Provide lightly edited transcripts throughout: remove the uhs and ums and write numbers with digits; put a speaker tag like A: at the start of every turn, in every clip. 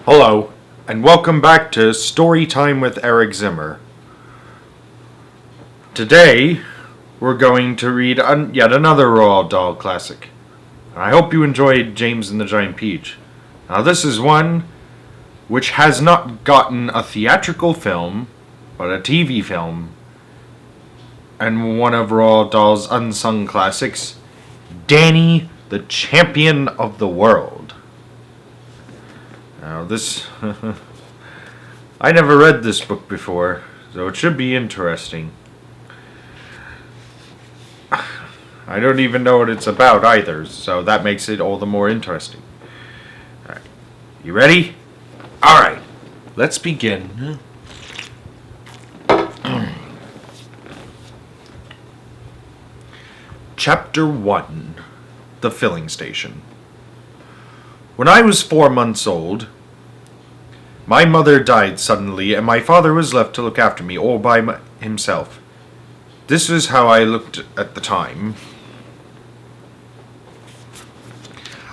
A: Hello, and welcome back to Story Time with Eric Zimmer. Today, we're going to read yet another Roald Dahl classic. I hope you enjoyed James and the Giant Peach. Now, this is one which has not gotten a theatrical film, but a TV film, and one of Roald Dahl's unsung classics, Danny, the Champion of the World. Now, this... I never read this book before, so it should be interesting. I don't even know what it's about either, so that makes it all the more interesting. Alright, you ready? Alright, let's begin. Chapter 1, The Filling Station. When I was 4 months old, my mother died suddenly, and my father was left to look after me all by himself. This was how I looked at the time.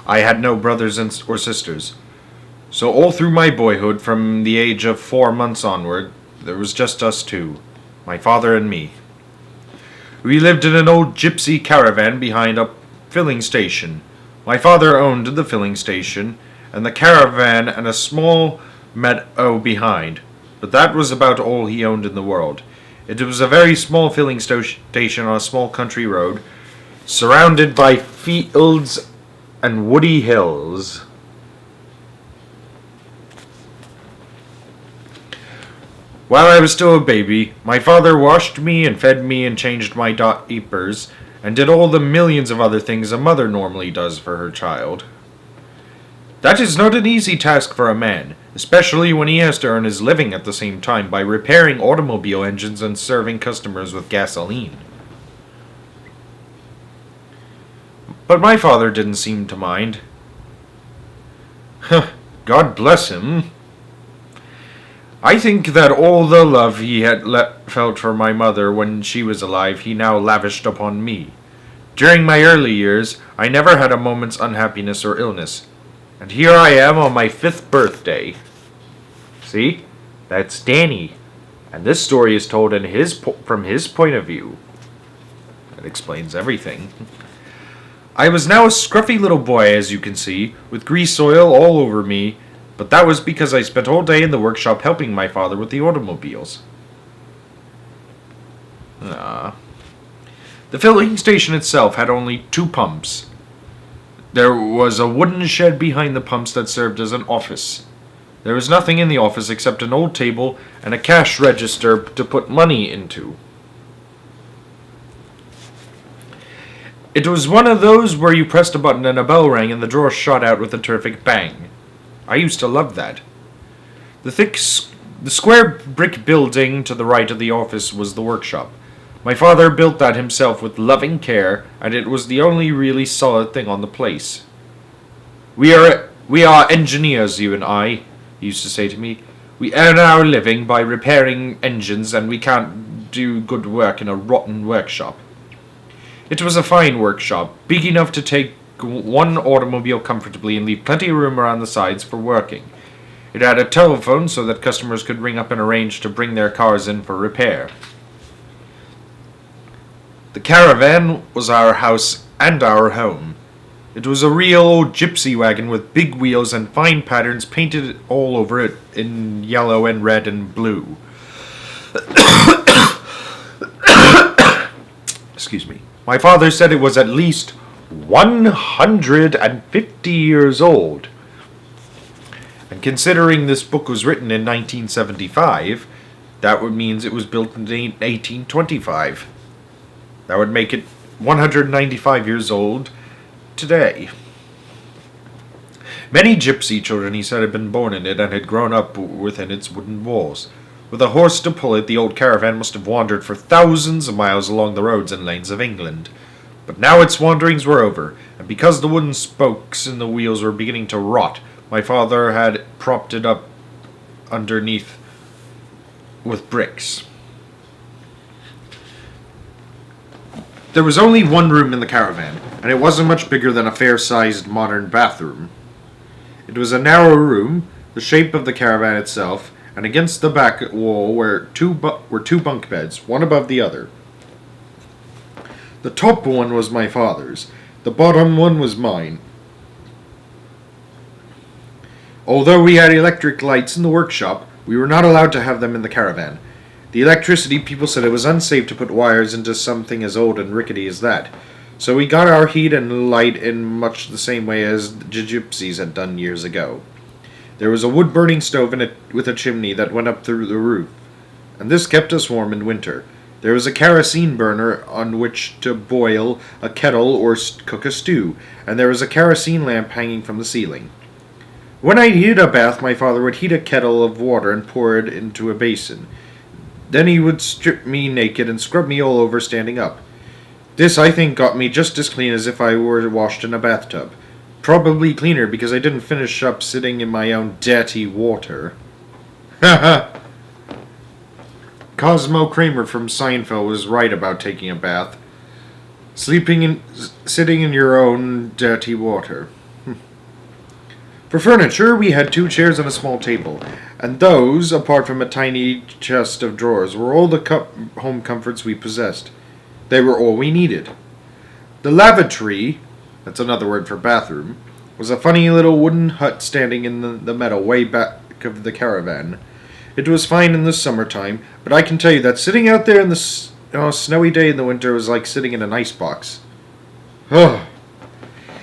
A: I had no brothers or sisters, so all through my boyhood, from the age of 4 months onward, there was just us two, my father and me. We lived in an old gypsy caravan behind a filling station. My father owned the filling station, and the caravan and a small meadow behind, but that was about all he owned in the world. It was a very small filling station on a small country road, surrounded by fields and woody hills. While I was still a baby, my father washed me and fed me and changed my diapers, and did all the millions of other things a mother normally does for her child. That is not an easy task for a man, especially when he has to earn his living at the same time by repairing automobile engines and serving customers with gasoline. But my father didn't seem to mind. God bless him. I think that all the love he had felt for my mother when she was alive, he now lavished upon me. During my early years, I never had a moment's unhappiness or illness. And here I am on my 5th birthday. See? That's Danny. And this story is told from his point of view. That explains everything. I was now a scruffy little boy, as you can see, with grease oil all over me, but that was because I spent all day in the workshop helping my father with the automobiles. The filling station itself had only 2 pumps. There was a wooden shed behind the pumps that served as an office. There was nothing in the office except an old table and a cash register to put money into. It was one of those where you pressed a button and a bell rang and the drawer shot out with a terrific bang. I used to love that. The square brick building to the right of the office was the workshop. My father built that himself with loving care, and it was the only really solid thing on the place. We are engineers, you and I, he used to say to me. We earn our living by repairing engines, and we can't do good work in a rotten workshop. It was a fine workshop, big enough to take one automobile comfortably and leave plenty of room around the sides for working. It had a telephone so that customers could ring up and arrange to bring their cars in for repair. The caravan was our house and our home. It was a real old gypsy wagon with big wheels and fine patterns painted all over it in yellow and red and blue. Excuse me. My father said it was at least 150 years old. And considering this book was written in 1975, that would mean it was built in 1825. That would make it 195 years old today. Many gypsy children, he said, had been born in it and had grown up within its wooden walls. With a horse to pull it, the old caravan must have wandered for thousands of miles along the roads and lanes of England. But now its wanderings were over, and because the wooden spokes in the wheels were beginning to rot, my father had propped it up underneath with bricks. There was only one room in the caravan, and it wasn't much bigger than a fair-sized modern bathroom. It was a narrow room, the shape of the caravan itself, and against the back wall were two bunk beds, one above the other. The top one was my father's. The bottom one was mine. Although we had electric lights in the workshop, we were not allowed to have them in the caravan. The electricity people said it was unsafe to put wires into something as old and rickety as that. So we got our heat and light in much the same way as the gypsies had done years ago. There was a wood-burning stove in it with a chimney that went up through the roof, and this kept us warm in winter. There was a kerosene burner on which to boil a kettle or cook a stew, and there was a kerosene lamp hanging from the ceiling. When I needed a bath, my father would heat a kettle of water and pour it into a basin. Then he would strip me naked and scrub me all over standing up. This, I think, got me just as clean as if I were washed in a bathtub. Probably cleaner because I didn't finish up sitting in my own dirty water. Ha ha! Cosmo Kramer from Seinfeld was right about taking a bath. Sitting in your own dirty water. For furniture, we had 2 chairs and a small table, and those, apart from a tiny chest of drawers, were all the home comforts we possessed. They were all we needed. The lavatory, that's another word for bathroom, was a funny little wooden hut standing in the meadow way back of the caravan. It was fine in the summertime, but I can tell you that sitting out there in the snowy day in the winter was like sitting in an icebox. Ugh.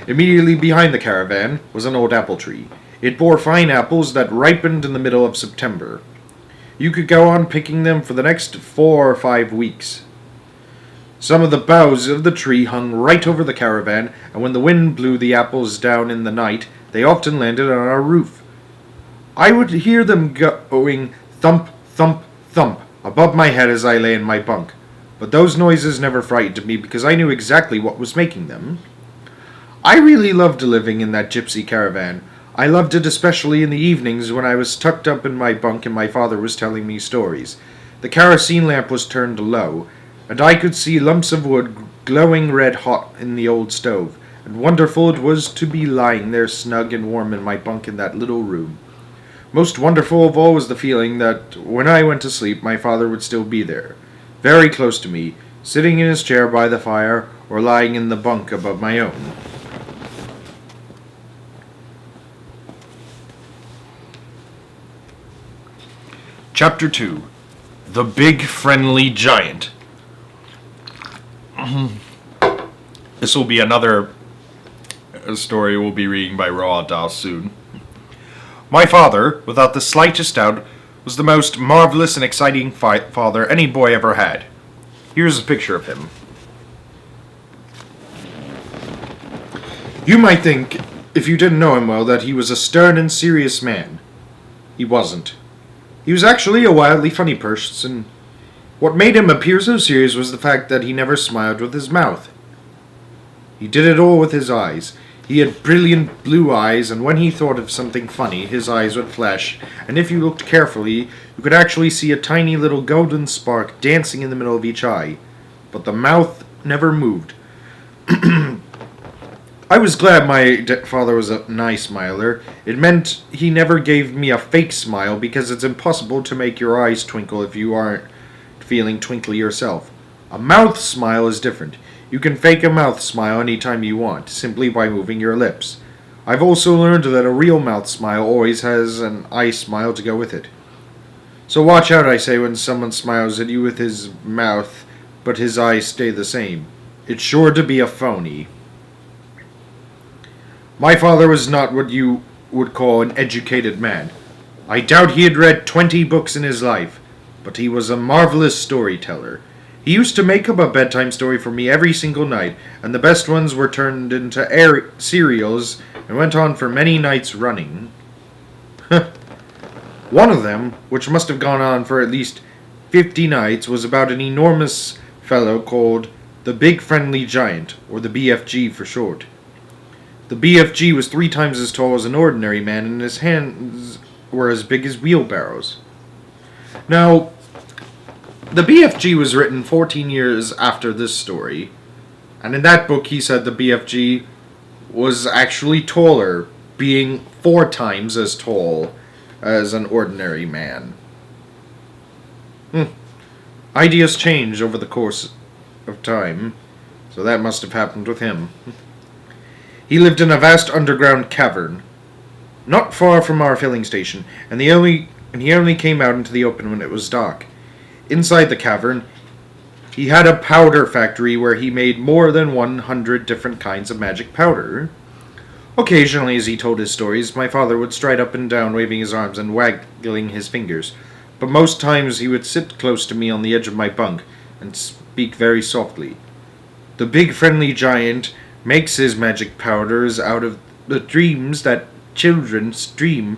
A: Immediately behind the caravan was an old apple tree. It bore fine apples that ripened in the middle of September. You could go on picking them for the next 4 or 5 weeks. Some of the boughs of the tree hung right over the caravan, and when the wind blew the apples down in the night, they often landed on our roof. I would hear them going thump, thump, thump above my head as I lay in my bunk, but those noises never frightened me because I knew exactly what was making them. I really loved living in that gypsy caravan. I loved it especially in the evenings when I was tucked up in my bunk and my father was telling me stories. The kerosene lamp was turned low, and I could see lumps of wood glowing red hot in the old stove, and wonderful it was to be lying there snug and warm in my bunk in that little room. Most wonderful of all was the feeling that when I went to sleep my father would still be there, very close to me, sitting in his chair by the fire or lying in the bunk above my own. Chapter 2. The Big Friendly Giant. This will be another story we'll be reading by Roald Dahl soon. My father, without the slightest doubt, was the most marvelous and exciting father any boy ever had. Here's a picture of him. You might think, if you didn't know him well, that he was a stern and serious man. He wasn't. He was actually a wildly funny person. What made him appear so serious was the fact that he never smiled with his mouth. He did it all with his eyes. He had brilliant blue eyes, and when he thought of something funny, his eyes would flash, and if you looked carefully, you could actually see a tiny little golden spark dancing in the middle of each eye. But the mouth never moved. I was glad my father was a nice smiler. It meant he never gave me a fake smile, because it's impossible to make your eyes twinkle if you aren't feeling twinkly yourself. A mouth smile is different. You can fake a mouth smile anytime you want, simply by moving your lips. I've also learned that a real mouth smile always has an eye smile to go with it. So watch out, I say, when someone smiles at you with his mouth, but his eyes stay the same. It's sure to be a phony. My father was not what you would call an educated man. I doubt he had read 20 books in his life, but he was a marvelous storyteller. He used to make up a bedtime story for me every single night, and the best ones were turned into serials and went on for many nights running. One of them, which must have gone on for at least 50 nights, was about an enormous fellow called the Big Friendly Giant, or the BFG for short. The BFG was 3 times as tall as an ordinary man, and his hands were as big as wheelbarrows. Now, the BFG was written 14 years after this story, and in that book he said the BFG was actually taller, being 4 times as tall as an ordinary man. Ideas change over the course of time, so that must have happened with him. He lived in a vast underground cavern, not far from our filling station, and he only came out into the open when it was dark. Inside the cavern, he had a powder factory where he made more than 100 different kinds of magic powder. Occasionally, as he told his stories, my father would stride up and down, waving his arms and waggling his fingers, but most times he would sit close to me on the edge of my bunk and speak very softly. The big friendly giant makes his magic powders out of the dreams that children dream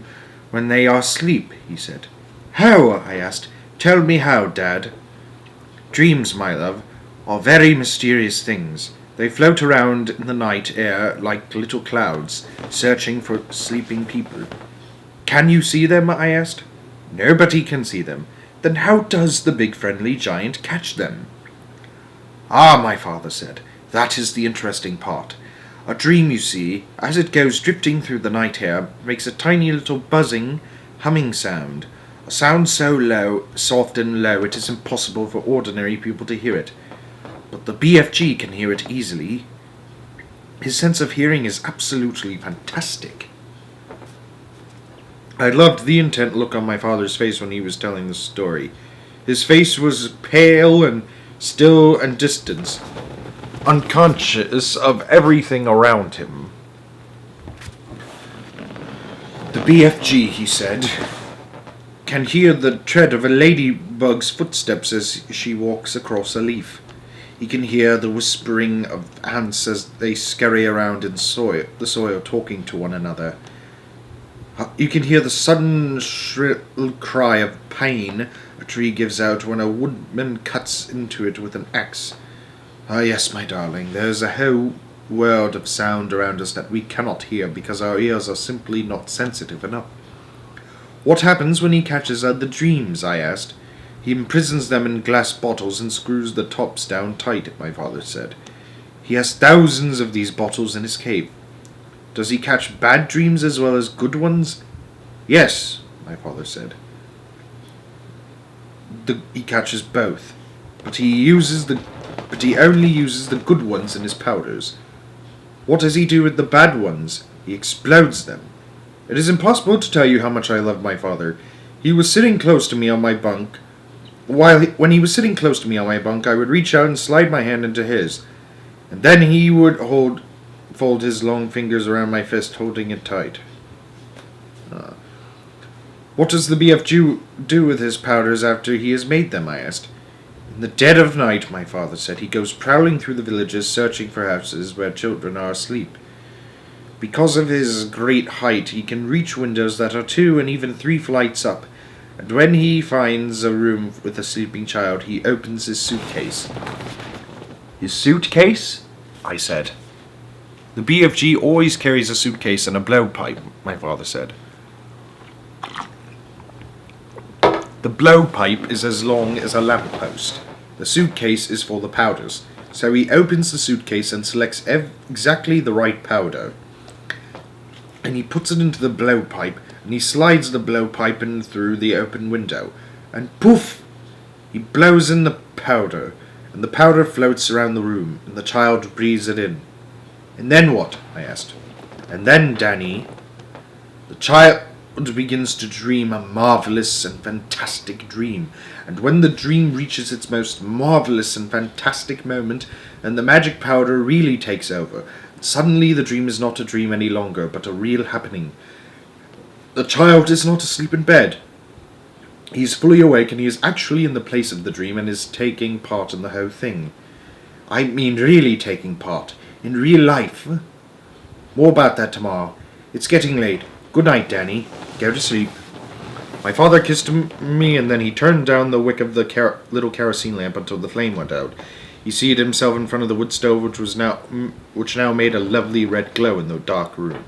A: when they are asleep, he said. How? I asked. Tell me how, Dad. Dreams, my love, are very mysterious things. They float around in the night air like little clouds, searching for sleeping people. Can you see them? I asked. Nobody can see them. Then how does the big friendly giant catch them? Ah, my father said, that is the interesting part. A dream, you see, as it goes drifting through the night air, makes a tiny little buzzing, humming sound. A sound so low, soft and low, it is impossible for ordinary people to hear it. But the BFG can hear it easily. His sense of hearing is absolutely fantastic. I loved the intent look on my father's face when he was telling the story. His face was pale and still and distant, unconscious of everything around him. The BFG, he said, can hear the tread of a ladybug's footsteps as she walks across a leaf. He can hear the whispering of ants as they scurry around in the soil talking to one another. You can hear the sudden shrill cry of pain a tree gives out when a woodman cuts into it with an axe. Ah, yes, my darling, there is a whole world of sound around us that we cannot hear because our ears are simply not sensitive enough. What happens when he catches the dreams? I asked. He imprisons them in glass bottles and screws the tops down tight, my father said. He has thousands of these bottles in his cave. Does he catch bad dreams as well as good ones? Yes, my father said. He catches both, but he only uses the good ones in his powders. What does he do with the bad ones? He explodes them. It is impossible to tell you how much I love my father. He was sitting close to me on my bunk. When he was sitting close to me on my bunk, I would reach out and slide my hand into his, and then he would fold his long fingers around my fist, holding it tight. What does the BFG do with his powders after he has made them? I asked. In the dead of night, my father said, he goes prowling through the villages, searching for houses where children are asleep. Because of his great height, he can reach windows that are 2 and even 3 flights up, and when he finds a room with a sleeping child, he opens his suitcase. His suitcase? I said. The BFG always carries a suitcase and a blowpipe, my father said. The blowpipe is as long as a lamppost. The suitcase is for the powders, so he opens the suitcase and selects exactly the right powder. And he puts it into the blowpipe, and he slides the blowpipe in through the open window, and poof! He blows in the powder, and the powder floats around the room, and the child breathes it in. And then what? I asked. And then, Danny, the child begins to dream a marvelous and fantastic dream, and when the dream reaches its most marvelous and fantastic moment, and the magic powder really takes over, suddenly the dream is not a dream any longer, but a real happening. The child is not asleep in bed. He is fully awake, and he is actually in the place of the dream and is taking part in the whole thing. I mean really taking part. In real life. More about that tomorrow. It's getting late. Good night, Danny. Go to sleep. My father kissed me, and then he turned down the wick of the little kerosene lamp until the flame went out. He seated himself in front of the wood stove, which now made a lovely red glow in the dark room.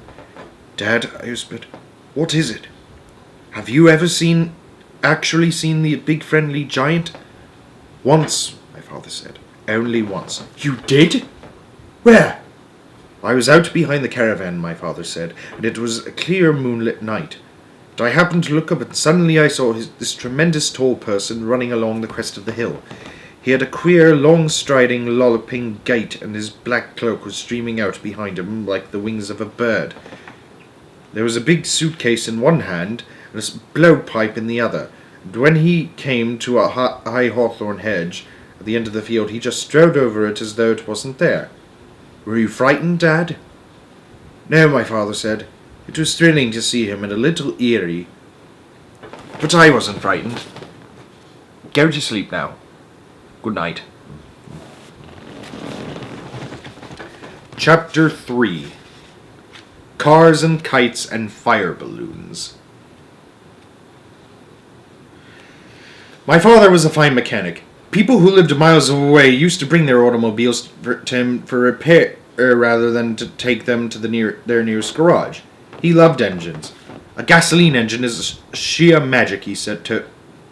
A: Dad, I whispered, what is it? Have you ever actually seen the big friendly giant? Once, my father said. Only once. You did? Where? I was out behind the caravan, my father said, and it was a clear moonlit night. but I happened to look up and suddenly I saw this tremendous tall person running along the crest of the hill. He had a queer, long-striding, lolloping gait, and his black cloak was streaming out behind him like the wings of a bird. There was a big suitcase in one hand and a blowpipe in the other, and when he came to a high hawthorn hedge at the end of the field, he just strode over it as though it wasn't there. "Were you frightened, Dad?" "No," my father said. "It was thrilling to see him and a little eerie. But I wasn't frightened. Go to sleep now. Good night." Chapter 3. Cars and Kites and Fire Balloons. My father was a fine mechanic. People who lived miles away used to bring their automobiles to him for repair rather than to take them to their nearest garage. He loved engines. "A gasoline engine is sheer magic," he said to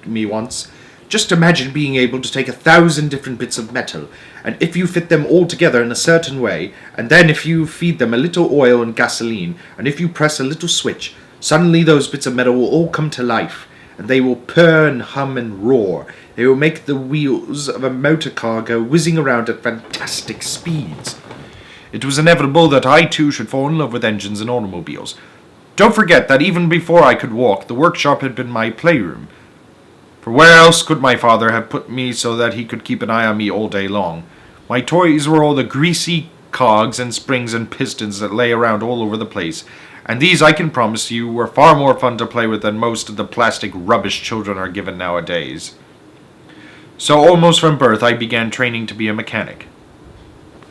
A: me once. "Just imagine being able to take 1,000 different bits of metal, and if you fit them all together in a certain way, and then if you feed them a little oil and gasoline, and if you press a little switch, suddenly those bits of metal will all come to life, and they will purr and hum and roar. They will make the wheels of a motor car go whizzing around at fantastic speeds." It was inevitable that I too should fall in love with engines and automobiles. Don't forget that even before I could walk, the workshop had been my playroom. For where else could my father have put me so that he could keep an eye on me all day long? My toys were all the greasy cogs and springs and pistons that lay around all over the place, and these, I can promise you, were far more fun to play with than most of the plastic rubbish children are given nowadays. So almost from birth I began training to be a mechanic.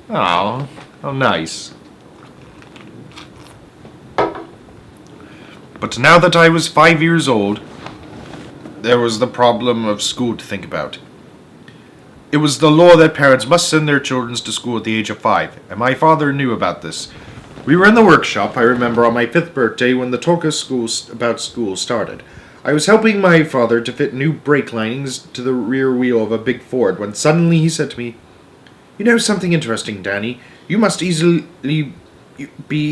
A: Oh, how nice. But now that I was 5 years old, there was the problem of school to think about. It was the law that parents must send their children to school at the age of 5, and my father knew about this. We were in the workshop, I remember, on my 5th birthday when the talk about school started. I was helping my father to fit new brake linings to the rear wheel of a big Ford when suddenly he said to me, "You know something interesting, Danny? You must be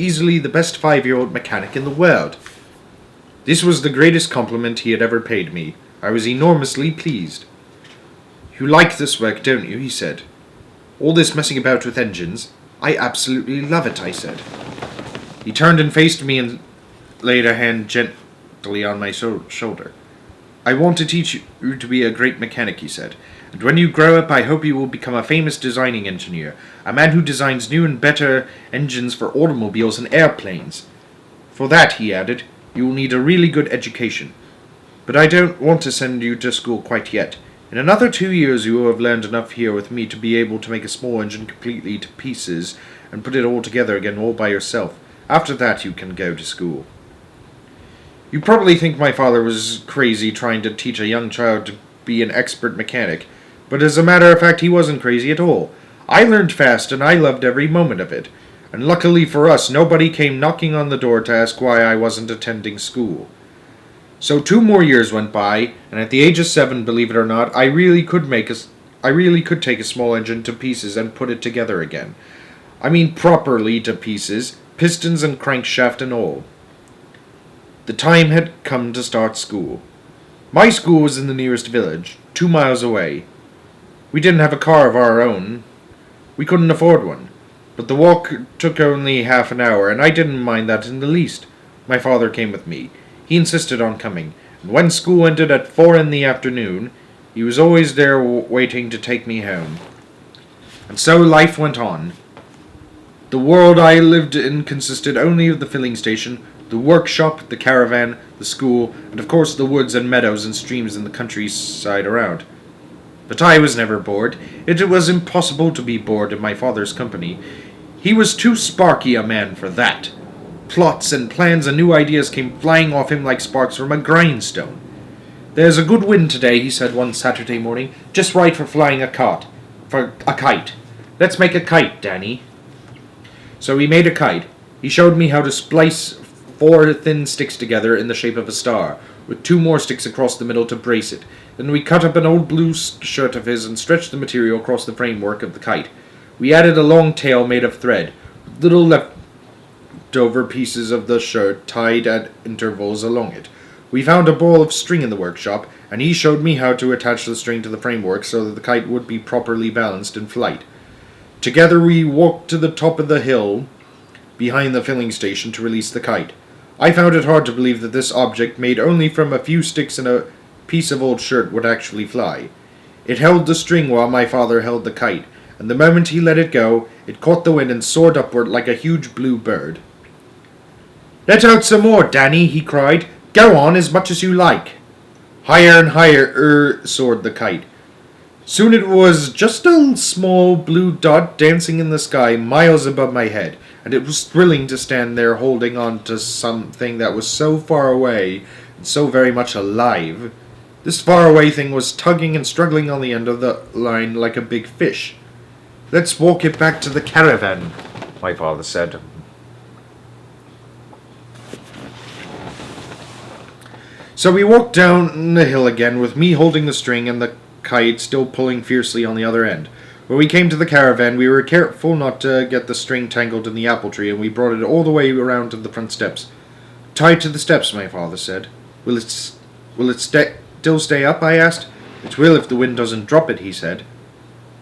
A: easily the best 5-year-old mechanic in the world." This was the greatest compliment he had ever paid me. I was enormously pleased. "You like this work, don't you?" he said. "All this messing about with engines? I absolutely love it," I said. He turned and faced me and laid a hand gently on my shoulder. "I want to teach you to be a great mechanic," he said. "And when you grow up, I hope you will become a famous designing engineer, a man who designs new and better engines for automobiles and airplanes. For that," he added, "you will need a really good education. But I don't want to send you to school quite yet. In another 2 years you will have learned enough here with me to be able to make a small engine completely to pieces and put it all together again all by yourself. After that you can go to school." You probably think my father was crazy trying to teach a young child to be an expert mechanic, but as a matter of fact he wasn't crazy at all. I learned fast and I loved every moment of it. And luckily for us, nobody came knocking on the door to ask why I wasn't attending school. So 2 more years went by, and at the age of 7, believe it or not, I really could take a small engine to pieces and put it together again. I mean properly to pieces, pistons and crankshaft and all. The time had come to start school. My school was in the nearest village, 2 miles away. We didn't have a car of our own. We couldn't afford one. But the walk took only half an hour, and I didn't mind that in the least. My father came with me. He insisted on coming, and when school ended at 4 in the afternoon, he was always there waiting to take me home. And so life went on. The world I lived in consisted only of the filling station, the workshop, the caravan, the school, and of course the woods and meadows and streams in the countryside around. But I was never bored. It was impossible to be bored in my father's company. He was too sparky a man for that. Plots and plans and new ideas came flying off him like sparks from a grindstone. "There's a good wind today," he said one Saturday morning, "just right for flying a kite. Let's make a kite, Danny." So we made a kite. He showed me how to splice 4 thin sticks together in the shape of a star, with 2 more sticks across the middle to brace it. Then we cut up an old blue shirt of his and stretched the material across the framework of the kite. We added a long tail made of thread, with little leftover pieces of the shirt tied at intervals along it. We found a ball of string in the workshop, and he showed me how to attach the string to the framework so that the kite would be properly balanced in flight. Together we walked to the top of the hill behind the filling station to release the kite. I found it hard to believe that this object, made only from a few sticks and a piece of old shirt, would actually fly. It held the string while my father held the kite, and the moment he let it go, it caught the wind and soared upward like a huge blue bird. "Let out some more, Danny," he cried. "Go on as much as you like." Higher and higher soared the kite. Soon it was just a small blue dot dancing in the sky miles above my head, and it was thrilling to stand there holding on to something that was so far away and so very much alive. This faraway thing was tugging and struggling on the end of the line like a big fish. "Let's walk it back to the caravan," my father said. So we walked down the hill again, with me holding the string and the kite still pulling fiercely on the other end. When we came to the caravan, we were careful not to get the string tangled in the apple tree, and we brought it all the way around to the front steps. "Tied to the steps," my father said. Will it still stay up?" I asked. "It will if the wind doesn't drop it," he said.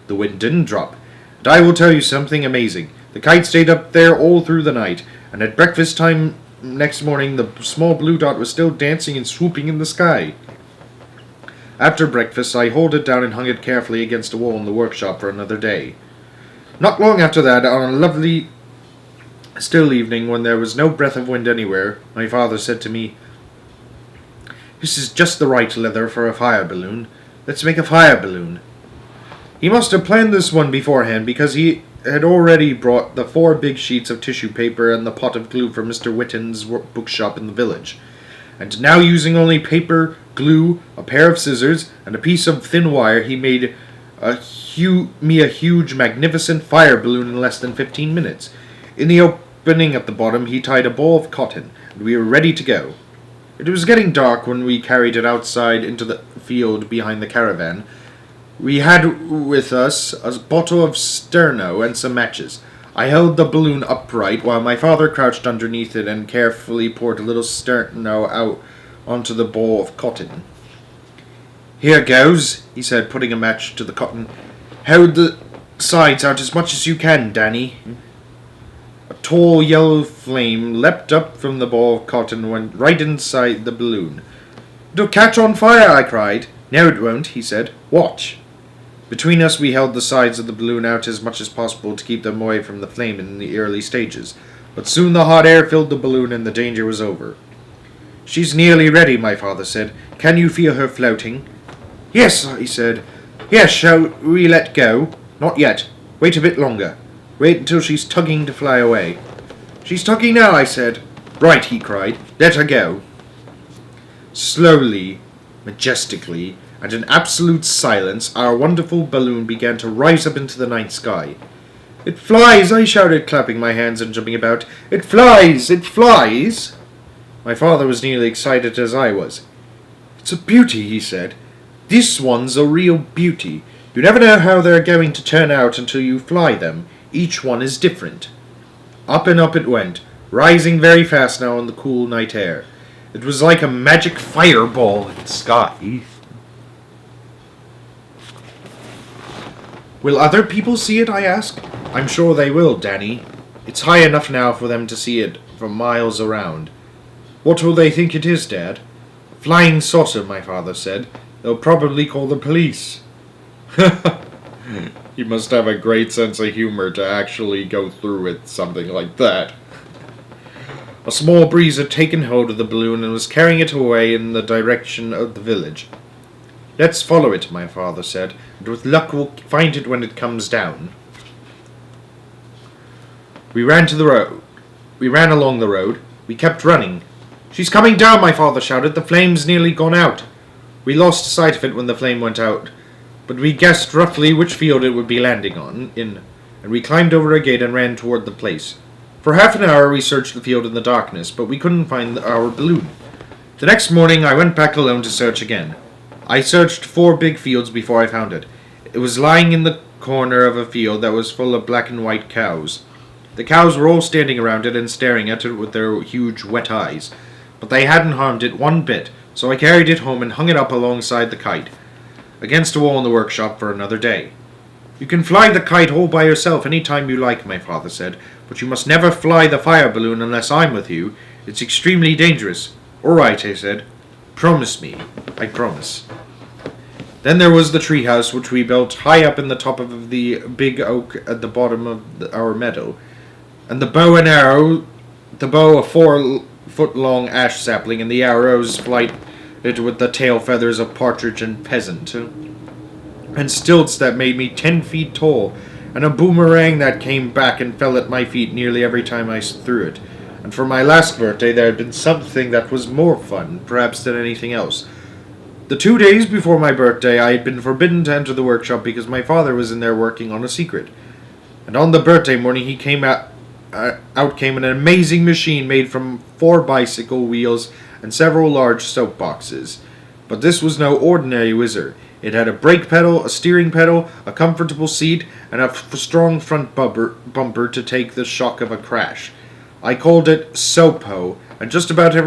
A: The wind didn't drop. And I will tell you something amazing. The kite stayed up there all through the night, and at breakfast time next morning the small blue dot was still dancing and swooping in the sky. After breakfast, I hauled it down and hung it carefully against a wall in the workshop for another day. Not long after that, on a lovely still evening when there was no breath of wind anywhere, my father said to me, "This is just the right leather for a fire balloon. Let's make a fire balloon." He must have planned this one beforehand, because he had already brought the 4 big sheets of tissue paper and the pot of glue from Mr. Whitten's bookshop in the village. And now, using only paper, glue, a pair of scissors, and a piece of thin wire, he made me a huge, magnificent fire balloon in less than 15 minutes. In the opening at the bottom, he tied a ball of cotton, and we were ready to go. It was getting dark when we carried it outside into the field behind the caravan. We had with us a bottle of sterno and some matches. I held the balloon upright while my father crouched underneath it and carefully poured a little sterno out onto the ball of cotton. "Here goes," he said, putting a match to the cotton. "Hold the sides out as much as you can, Danny." A tall yellow flame leapt up from the ball of cotton and went right inside the balloon. "It'll catch on fire," I cried. "No, it won't," he said. "Watch." Between us, we held the sides of the balloon out as much as possible to keep them away from the flame in the early stages, but soon the hot air filled the balloon and the danger was over. "She's nearly ready," my father said. "Can you feel her floating?" "Yes," he said. "Yes, shall we let go?" "Not yet. Wait a bit longer. Wait until she's tugging to fly away." "She's tugging now," I said. "Right," he cried. "Let her go." Slowly, majestically, and in absolute silence, our wonderful balloon began to rise up into the night sky. "It flies!" I shouted, clapping my hands and jumping about. "It flies! It flies!" My father was nearly excited as I was. "It's a beauty," he said. "This one's a real beauty. You never know how they're going to turn out until you fly them. Each one is different." Up and up it went, rising very fast now in the cool night air. It was like a magic fireball in the sky. "Will other people see it?" I asked. "I'm sure they will, Danny. It's high enough now for them to see it from miles around." "What will they think it is, Dad?" "A flying saucer," my father said. "They'll probably call the police." You must have a great sense of humor to actually go through with something like that. A small breeze had taken hold of the balloon and was carrying it away in the direction of the village. "Let's follow it," my father said, "and with luck we'll find it when it comes down." We ran along the road. We kept running. "She's coming down," my father shouted. "The flame's nearly gone out." We lost sight of it when the flame went out, but we guessed roughly which field it would be landing in, and we climbed over a gate and ran toward the place. For half an hour we searched the field in the darkness, but we couldn't find our balloon. The next morning I went back alone to search again. I searched 4 big fields before I found it. It was lying in the corner of a field that was full of black and white cows. The cows were all standing around it and staring at it with their huge wet eyes, but they hadn't harmed it one bit, so I carried it home and hung it up alongside the kite, against a wall in the workshop for another day. You can fly the kite all by yourself any time you like, my father said, but you must never fly the fire balloon unless I'm with you. It's extremely dangerous. All right, I said. Promise me. I promise. Then there was the treehouse, which we built high up in the top of the big oak at the bottom of our meadow, and the bow and arrow, the bow a 4-foot-long ash sapling, and the arrows flighted with the tail feathers of partridge and pheasant, and stilts that made me 10 feet tall, and a boomerang that came back and fell at my feet nearly every time I threw it. And for my last birthday there had been something that was more fun, perhaps, than anything else. The 2 days before my birthday I had been forbidden to enter the workshop because my father was in there working on a secret. And on the birthday morning he came out came an amazing machine made from 4 bicycle wheels and several large soap boxes. But this was no ordinary whizzer. It had a brake pedal, a steering pedal, a comfortable seat, and a strong front bumper to take the shock of a crash. I called it Sopo, and just about every